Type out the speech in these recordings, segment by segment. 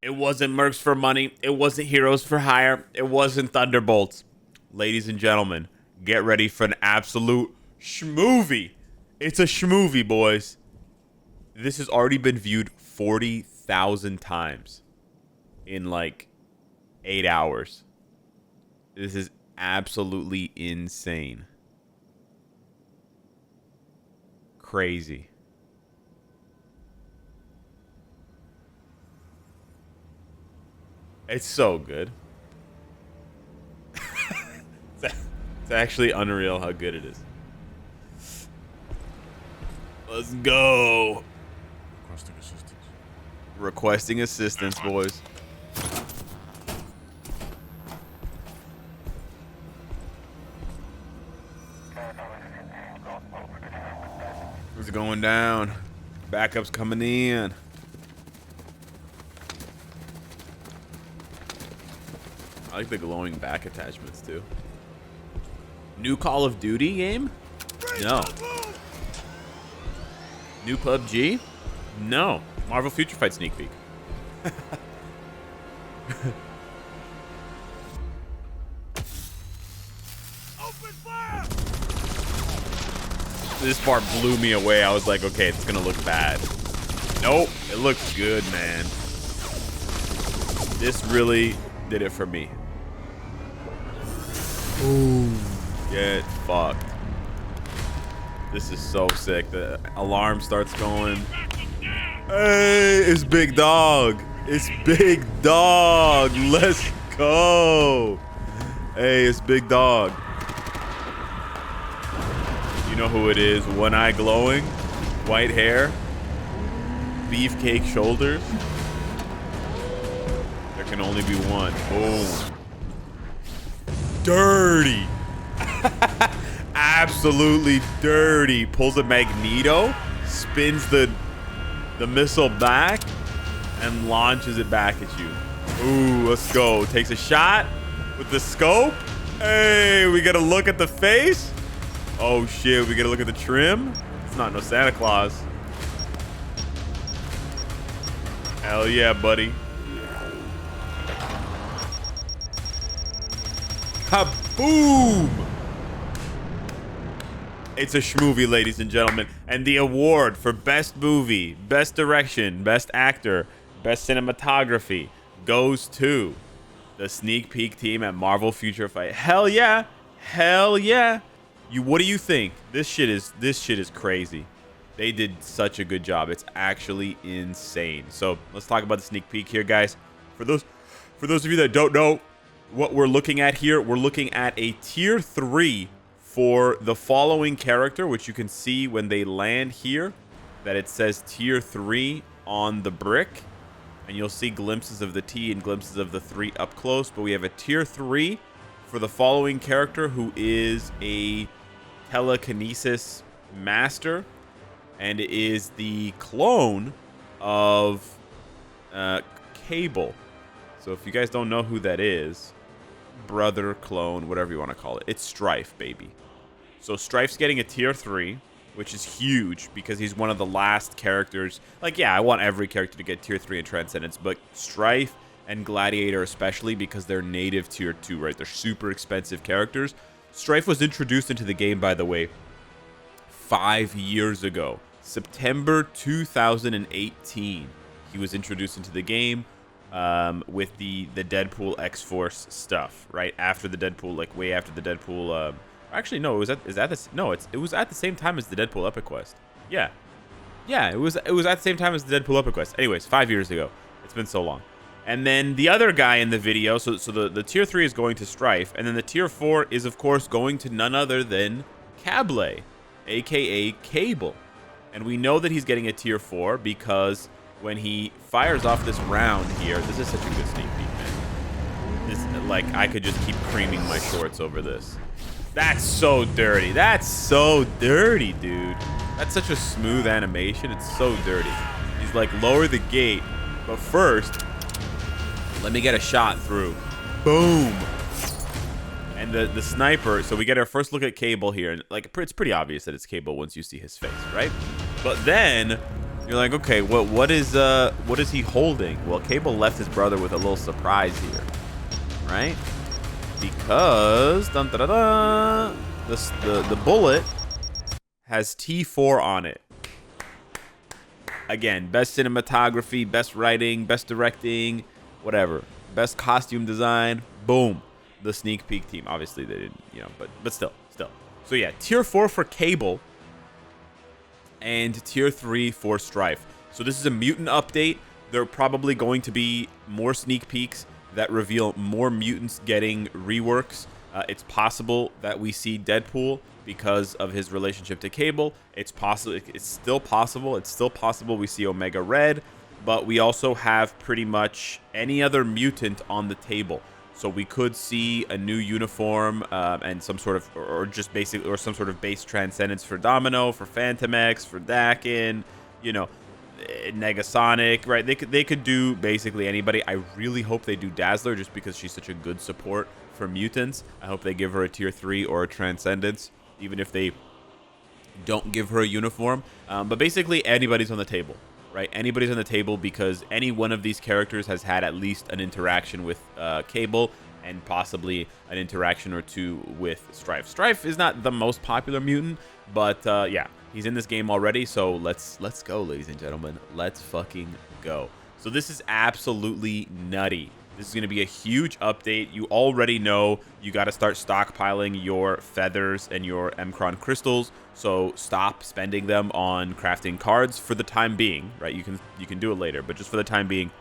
It wasn't Mercs for Money. It wasn't Heroes for Hire. It wasn't Thunderbolts. Ladies and gentlemen, get ready for an absolute schmovie. It's a schmovie, boys. This has already been viewed 40,000 times in like 8 hours. This is absolutely insane. Crazy. It's so good. It's actually unreal how good it is. Let's go. Requesting assistance. Requesting assistance, boys. Who's going down? Backup's coming in. I like the glowing back attachments too. New Call of Duty game? No. New PUBG? No. Marvel Future Fight sneak peek. Open fire! This part blew me away. I was like, okay, it's gonna look bad. Nope, it looks good, man. This really did it for me. Ooh, get fucked. This is so sick. The alarm starts going. Hey, it's Big Dog. It's Big Dog. Let's go. Hey, it's Big Dog. You know who it is. One eye glowing. White hair. Beefcake shoulders. There can only be one. Boom. Dirty. Absolutely dirty. Pulls a Magneto, spins the missile back, and launches it back at you. Ooh, let's go. Takes a shot with the scope. Hey, we gotta look at the face. Oh shit, we gotta look at the trim. It's not no Santa Claus. Hell yeah, buddy. Kaboom! It's a schmovie, ladies and gentlemen. And the award for best movie, best direction, best actor, best cinematography goes to the sneak peek team at Marvel Future Fight. Hell yeah. Hell yeah. What do you think? This shit is crazy. They did such a good job. It's actually insane. So let's talk about the sneak peek here, guys. For those of you that don't know what we're looking at here, we're looking at a tier 3 for the following character, which you can see when they land here, that it says tier 3 on the brick, and you'll see glimpses of the T and glimpses of the 3 up close. But we have a tier 3 for the following character, who is a telekinesis master, and is the clone of Cable. So if you guys don't know who that is, brother, clone, whatever you want to call it, it's STRYFE, baby. So STRYFE's getting a tier 3, which is huge because he's one of the last characters. Like, yeah, I want every character to get tier 3 in Transcendence, but STRYFE and Gladiator especially, because they're native tier 2, right? They're super expensive characters. STRYFE was introduced into the game, by the way, 5 years ago. September 2018, he was introduced into the game. With the Deadpool X-Force stuff, right after the Deadpool, like way after the Deadpool. Actually, no, it was at the same time as the Deadpool Epic Quest. Yeah, it was at the same time as the Deadpool Epic Quest. Anyways, 5 years ago. It's been so long. And then the other guy in the video, so the tier 3 is going to STRYFE, and then the tier 4 is of course going to none other than Cable, aka Cable, and we know that he's getting a tier 4 because when he fires off this round here, this is such a good sneak peek, man. This, like, I could just keep creaming my shorts over this. That's so dirty. That's so dirty, dude. That's such a smooth animation. It's so dirty. He's like, lower the gate, but first, let me get a shot through. Boom. And the sniper, so we get our first look at Cable here, and like, it's pretty obvious that it's Cable once you see his face, right? But then You're like, okay, what is he holding? Well, Cable left his brother with a little surprise here, right? Because dun, da, da, da, the bullet has T4 on it. Again, best cinematography, best writing, best directing, whatever. Best costume design. Boom. The sneak peek team. Obviously, they didn't, you know, but still. So, yeah, tier 4 for Cable and tier 3 for STRYFE. So, this is a mutant update. There are probably going to be more sneak peeks that reveal more mutants getting reworks. It's possible that we see Deadpool because of his relationship to Cable. It's possible. It's still possible we see Omega Red, but we also have pretty much any other mutant on the table. So we could see a new uniform and some sort of, or just basic, or some sort of base transcendence for Domino, for Phantom X, for Dakin, you know, Negasonic, right? They could do basically anybody. I really hope they do Dazzler just because she's such a good support for mutants. I hope they give her a tier 3 or a transcendence, even if they don't give her a uniform. But basically anybody's on the table, right? Anybody's on the table because any one of these characters has had at least an interaction with Cable and possibly an interaction or two with STRYFE. STRYFE is not the most popular mutant, but yeah, he's in this game already. So let's go, ladies and gentlemen. Let's fucking go. So this is absolutely nutty. This is going to be a huge update. You already know you got to start stockpiling your feathers and your Mcron crystals. So stop spending them on crafting cards for the time being, right? You can do it later, but just for the time being,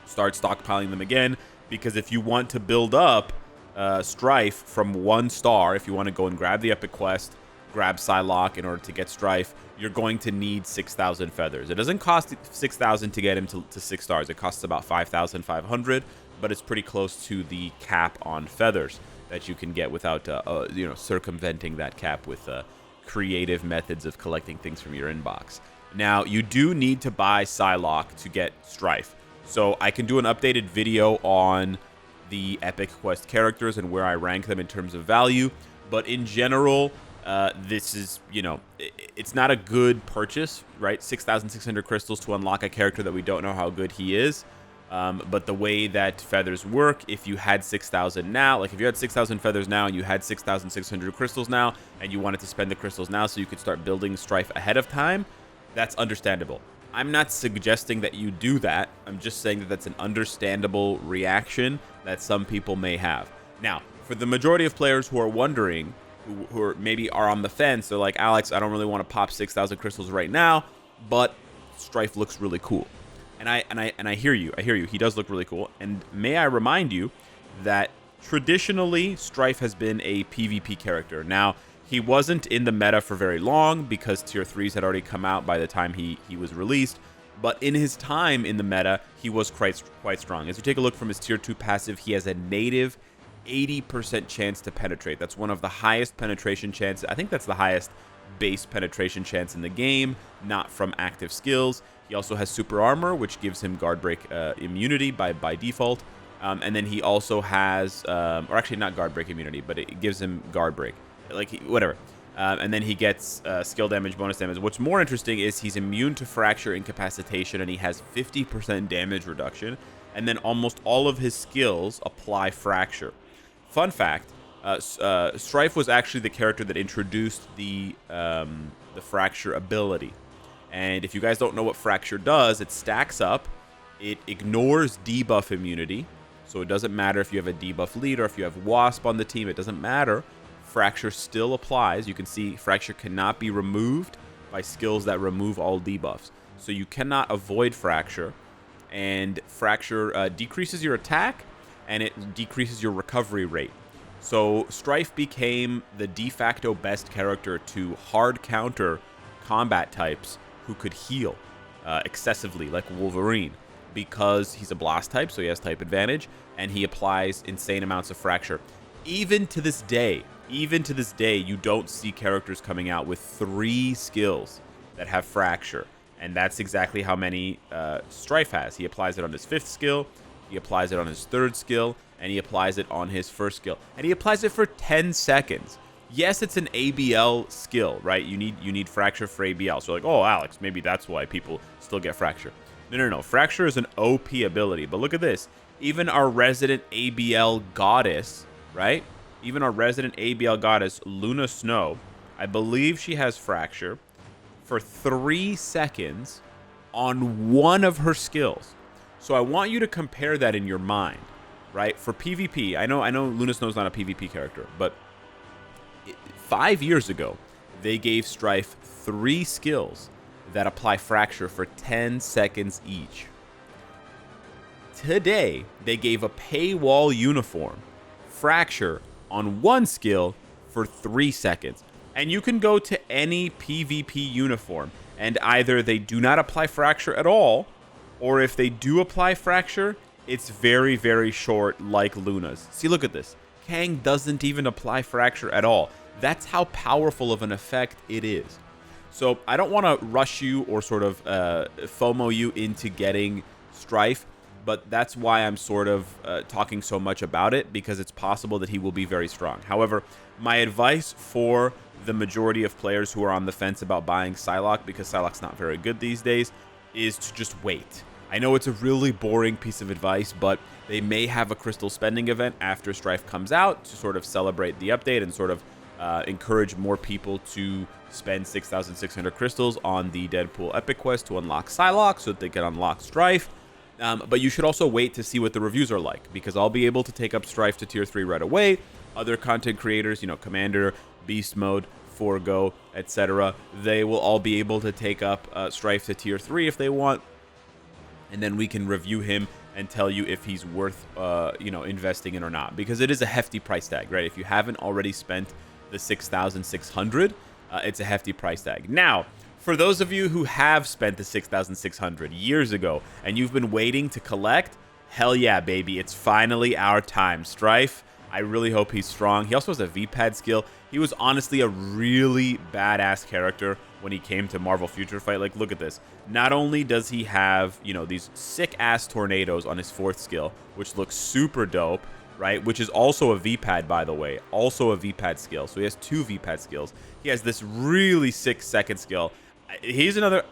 start stockpiling them again. Because if you want to build up STRYFE from 1 star, if you want to go and grab the epic quest, grab Psylocke in order to get STRYFE, you're going to need 6,000 feathers. It doesn't cost 6,000 to get him to 6 stars. It costs about 5,500, but it's pretty close to the cap on feathers that you can get without, you know, circumventing that cap with creative methods of collecting things from your inbox. Now, you do need to buy Psylocke to get STRYFE. So I can do an updated video on the epic quest characters and where I rank them in terms of value, but in general, this is, you know, it's not a good purchase, right? 6,600 crystals to unlock a character that we don't know how good he is. But the way that feathers work, if you had 6,000 now, like if you had 6,000 feathers now and you had 6,600 crystals now and you wanted to spend the crystals now so you could start building STRYFE ahead of time, that's understandable. I'm not suggesting that you do that. I'm just saying that that's an understandable reaction that some people may have. Now, for the majority of players who are wondering, who are maybe are on the fence, they're like, Alex, I don't really want to pop 6,000 crystals right now, but STRYFE looks really cool. And I hear you. He does look really cool. And may I remind you that traditionally STRYFE has been a PvP character. Now, he wasn't in the meta for very long because tier 3s had already come out by the time he was released. But in his time in the meta, he was quite strong. As you take a look from his tier 2 passive, he has a native 80% chance to penetrate. That's one of the highest penetration chances. I think that's the highest base penetration chance in the game, not from active skills. He also has super armor, which gives him guard break immunity by default. And then he also has, or actually not guard break immunity, but it gives him guard break, like whatever. And then he gets skill damage, bonus damage. What's more interesting is he's immune to fracture, incapacitation, and he has 50% damage reduction. And then almost all of his skills apply fracture. Fun fact, STRYFE was actually the character that introduced the fracture ability. And if you guys don't know what fracture does, it stacks up. It ignores debuff immunity. So it doesn't matter if you have a debuff lead or if you have Wasp on the team. It doesn't matter. Fracture still applies. You can see fracture cannot be removed by skills that remove all debuffs. So you cannot avoid fracture. And fracture decreases your attack and it decreases your recovery rate. So STRYFE became the de facto best character to hard counter combat types who could heal excessively, like Wolverine, because he's a blast type, so he has type advantage, and he applies insane amounts of fracture. Even to this day, you don't see characters coming out with 3 skills that have fracture, and that's exactly how many STRYFE has. He applies it on his 5th skill, he applies it on his 3rd skill, and he applies it on his 1st skill. And he applies it for 10 seconds. Yes, it's an ABL skill, right? You need Fracture for ABL. So like, oh, Alex, maybe that's why people still get Fracture. No. Fracture is an OP ability. But look at this. Even our resident ABL goddess, right? Even our resident ABL goddess, Luna Snow, I believe she has Fracture for 3 seconds on one of her skills. So I want you to compare that in your mind, right? For PvP, I know Luna Snow's not a PvP character, but 5 years ago, they gave STRYFE 3 skills that apply Fracture for 10 seconds each. Today, they gave a paywall uniform Fracture on one skill for 3 seconds. And you can go to any PvP uniform, and either they do not apply Fracture at all, or if they do apply Fracture, it's very, very short, like Luna's. See, look at this. Kang doesn't even apply Fracture at all. That's how powerful of an effect it is. So I don't want to rush you or sort of FOMO you into getting STRYFE, but that's why I'm sort of talking so much about it, because it's possible that he will be very strong. However, my advice for the majority of players who are on the fence about buying Psylocke, because Psylocke's not very good these days, is to just wait. I know it's a really boring piece of advice, but they may have a crystal spending event after STRYFE comes out to sort of celebrate the update and sort of encourage more people to spend 6,600 crystals on the Deadpool Epic Quest to unlock Psylocke so that they can unlock STRYFE. But you should also wait to see what the reviews are like, because I'll be able to take up STRYFE to tier 3 right away. Other content creators, Commander, Beast Mode, Forgo, etc., they will all be able to take up STRYFE to tier 3 if they want. And then we can review him and tell you if he's worth, investing in or not. Because it is a hefty price tag, right? If you haven't already spent the 6,600, it's a hefty price tag. Now, for those of you who have spent the 6,600 years ago and you've been waiting to collect, hell yeah, baby. It's finally our time. STRYFE, I really hope he's strong. He also has a V-Pad skill. He was honestly a really badass character when he came to Marvel Future Fight. Like, look at this. Not only does he have, these sick-ass tornadoes on his 4th skill, which looks super dope, right? Which is also a V-Pad, by the way. Also a V-Pad skill. So he has 2 V-Pad skills. He has this really sick 2nd skill. He's another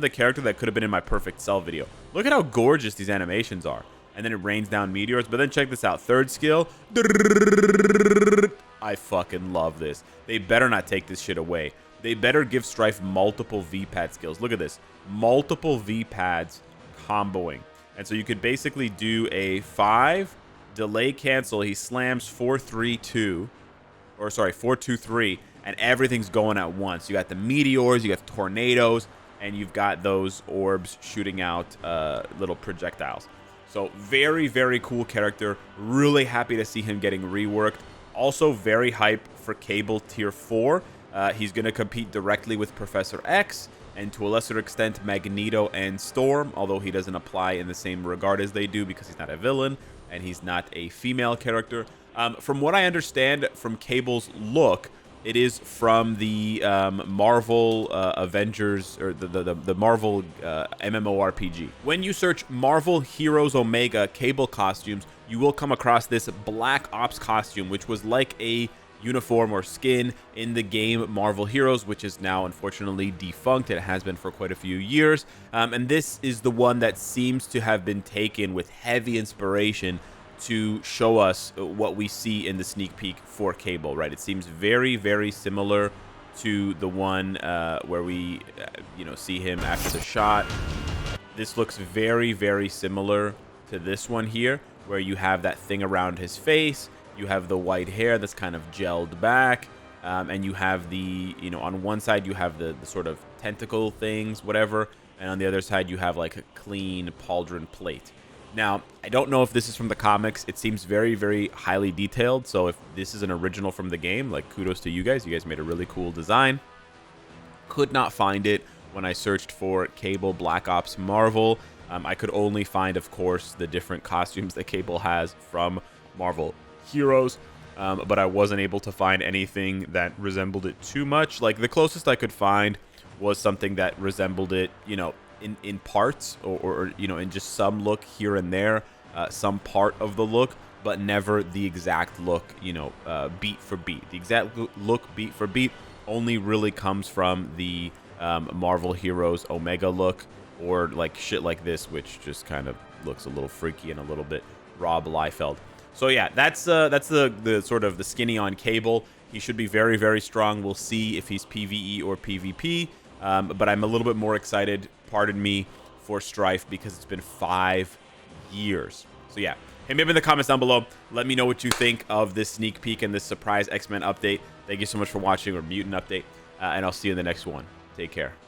character that could have been in my Perfect Cell video. Look at how gorgeous these animations are. And then it rains down meteors. But then check this out. 3rd skill. I fucking love this. They better not take this shit away. They better give STRYFE multiple V-Pad skills. Look at this. Multiple V-Pads comboing. And so you could basically do a 5, delay cancel. He slams 4-3-2. Or sorry, 4-2-3. And everything's going at once. You got the meteors, you got tornadoes, and you've got those orbs shooting out little projectiles. So very, very cool character. Really happy to see him getting reworked. Also very hype for Cable tier 4. He's going to compete directly with Professor X, and to a lesser extent Magneto and Storm, although he doesn't apply in the same regard as they do because he's not a villain and he's not a female character. From what I understand from Cable's look, it is from the Marvel Avengers, or the Marvel MMORPG. When you search Marvel Heroes Omega Cable costumes, you will come across this Black Ops costume, which was like a uniform or skin in the game Marvel Heroes, which is now unfortunately defunct. It has been for quite a few years. And this is the one that seems to have been taken with heavy inspiration to show us what we see in the sneak peek for Cable, right? It seems very, very similar to the one where we, see him after the shot. This looks very, very similar to this one here, where you have that thing around his face, you have the white hair that's kind of gelled back, and you have the, on one side you have the sort of tentacle things, whatever, and on the other side you have like a clean pauldron plate. Now, I don't know if this is from the comics. It seems very, very highly detailed. So if this is an original from the game, like, kudos to you guys. You guys made a really cool design. Could not find it when I searched for Cable Black Ops Marvel. I could only find, of course, the different costumes that Cable has from Marvel Heroes. But I wasn't able to find anything that resembled it too much. Like, the closest I could find was something that resembled it, in parts, or in just some look here and there, some part of the look. but never the exact look, you know, beat for beat. The exact look beat for beat only really comes from the Marvel Heroes Omega look, or like shit like this, which just kind of looks a little freaky and a little bit Rob Liefeld. So yeah, that's the sort of the skinny on Cable. He should be very, very strong. We'll see if he's PvE or PvP. But I'm a little bit more excited, pardon me, for STRYFE because it's been 5 years. So yeah, hit me up in the comments down below. Let me know what you think of this sneak peek and this surprise X-Men update. Thank you so much for watching, or Mutant update, and I'll see you in the next one. Take care.